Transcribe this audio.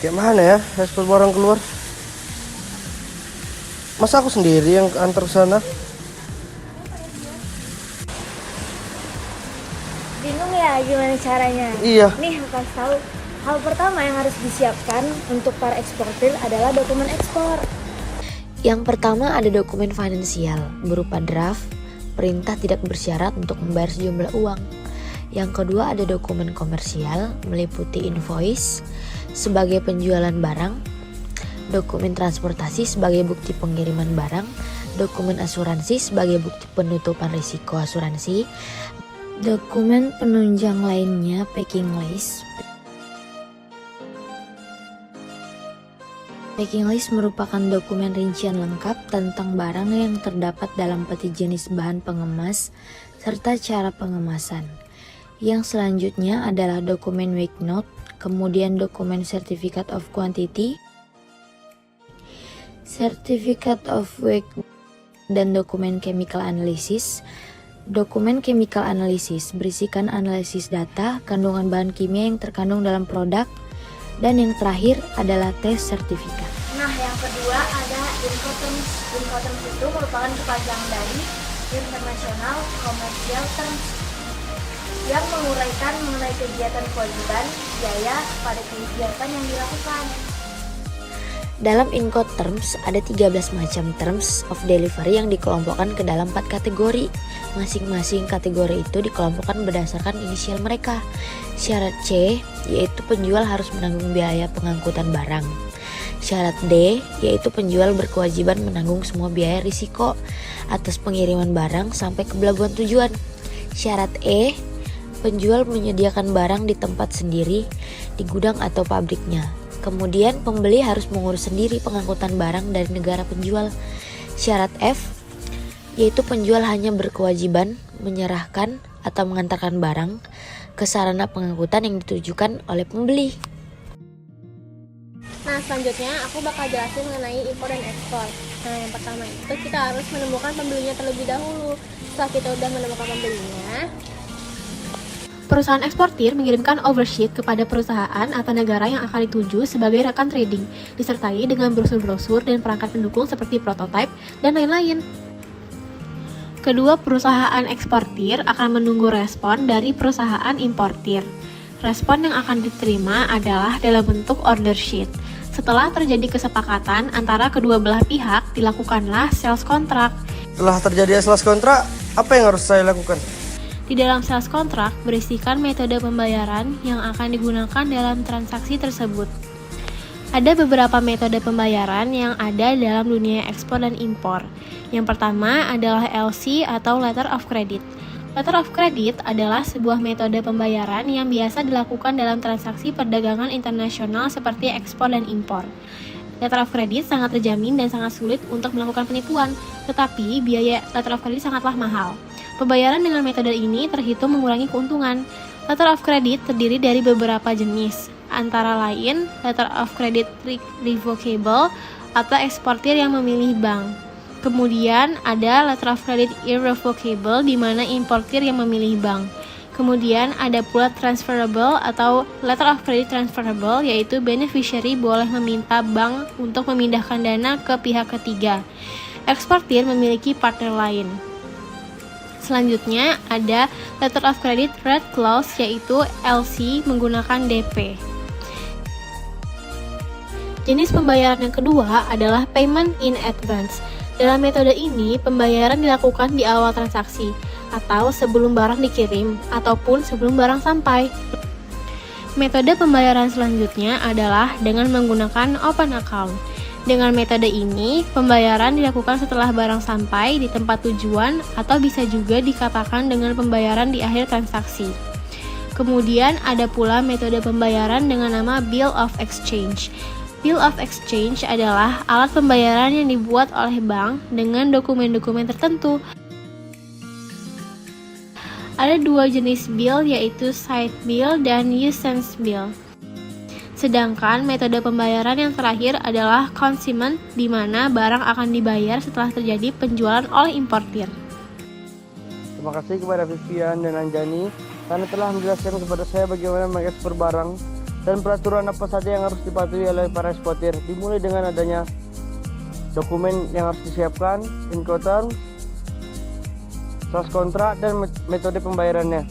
Kayak mana ya ekspor barang keluar? Masa aku sendiri yang antar ke sana? Bingung ya gimana caranya? Iya. Nih aku kasih tahu. Hal pertama yang harus disiapkan untuk para eksportir adalah dokumen ekspor. Yang pertama ada dokumen finansial berupa draft, perintah tidak bersyarat untuk membayar sejumlah uang. Yang kedua ada dokumen komersial meliputi invoice sebagai penjualan barang, dokumen transportasi sebagai bukti pengiriman barang, dokumen asuransi sebagai bukti penutupan risiko asuransi, dokumen penunjang lainnya packing list. Packing list merupakan dokumen rincian lengkap tentang barang yang terdapat dalam peti jenis bahan pengemas serta cara pengemasan. Yang selanjutnya adalah dokumen weight note, kemudian dokumen certificate of quantity, certificate of weight, dan dokumen chemical analysis. Dokumen chemical analysis berisikan analisis data kandungan bahan kimia yang terkandung dalam produk. Dan yang terakhir adalah tes sertifikat. Nah, yang kedua ada Incoterms. Incoterms itu merupakan kepanjangan dari International Commercial Terms yang menguraikan mengenai kegiatan kewajiban biaya pada kegiatan yang dilakukan. Dalam Incoterms ada 13 macam terms of delivery yang dikelompokkan ke dalam 4 kategori. Masing-masing kategori itu dikelompokkan berdasarkan inisial mereka. Syarat C yaitu penjual harus menanggung biaya pengangkutan barang. Syarat D yaitu penjual berkewajiban menanggung semua biaya risiko atas pengiriman barang sampai ke pelabuhan tujuan. Syarat E, penjual menyediakan barang di tempat sendiri di gudang atau pabriknya. Kemudian pembeli harus mengurus sendiri pengangkutan barang dari negara penjual. Syarat F yaitu penjual hanya berkewajiban menyerahkan atau mengantarkan barang ke sarana pengangkutan yang ditujukan oleh pembeli. Nah, selanjutnya aku bakal jelasin mengenai impor dan ekspor. Nah, yang pertama itu kita harus menemukan pembelinya terlebih dahulu. Setelah kita udah menemukan pembelinya, perusahaan eksportir mengirimkan oversheet kepada perusahaan atau negara yang akan dituju sebagai rekan trading, disertai dengan brosur-brosur dan perangkat pendukung seperti prototype dan lain-lain. Kedua perusahaan eksportir akan menunggu respon dari perusahaan importir. Respon yang akan diterima adalah dalam bentuk order sheet. Setelah terjadi kesepakatan antara kedua belah pihak, dilakukanlah sales contract. Setelah terjadi sales kontrak, apa yang harus saya lakukan? Di dalam sales contract berisikan metode pembayaran yang akan digunakan dalam transaksi tersebut. Ada beberapa metode pembayaran yang ada dalam dunia ekspor dan impor. Yang pertama adalah LC atau Letter of Credit. Letter of Credit adalah sebuah metode pembayaran yang biasa dilakukan dalam transaksi perdagangan internasional seperti ekspor dan impor. Letter of Credit sangat terjamin dan sangat sulit untuk melakukan penipuan, tetapi biaya Letter of Credit sangatlah mahal. Pembayaran dengan metode ini terhitung mengurangi keuntungan. Letter of Credit terdiri dari beberapa jenis, antara lain Letter of Credit Revocable atau eksportir yang memilih bank. Kemudian ada Letter of Credit Irrevocable di mana importir yang memilih bank. Kemudian ada pula transferable atau Letter of Credit Transferable, yaitu beneficiary boleh meminta bank untuk memindahkan dana ke pihak ketiga. Eksportir memiliki partner lain. Selanjutnya ada Letter of Credit Red Clause yaitu LC menggunakan DP. Jenis pembayaran yang kedua adalah Payment in Advance. Dalam metode ini, pembayaran dilakukan di awal transaksi atau sebelum barang dikirim ataupun sebelum barang sampai. Metode pembayaran selanjutnya adalah dengan menggunakan Open Account. Dengan metode ini, pembayaran dilakukan setelah barang sampai di tempat tujuan atau bisa juga dikatakan dengan pembayaran di akhir transaksi. Kemudian ada pula metode pembayaran dengan nama Bill of Exchange. Bill of Exchange adalah alat pembayaran yang dibuat oleh bank dengan dokumen-dokumen tertentu. Ada dua jenis bill yaitu Side Bill dan Usance Bill. Sedangkan metode pembayaran yang terakhir adalah consignment, di mana barang akan dibayar setelah terjadi penjualan oleh importir. Terima kasih kepada Vivian dan Anjani karena telah menjelaskan kepada saya bagaimana mengekspor barang dan peraturan apa saja yang harus dipatuhi oleh para eksportir, dimulai dengan adanya dokumen yang harus disiapkan, Incoterms, sales kontrak, dan metode pembayarannya.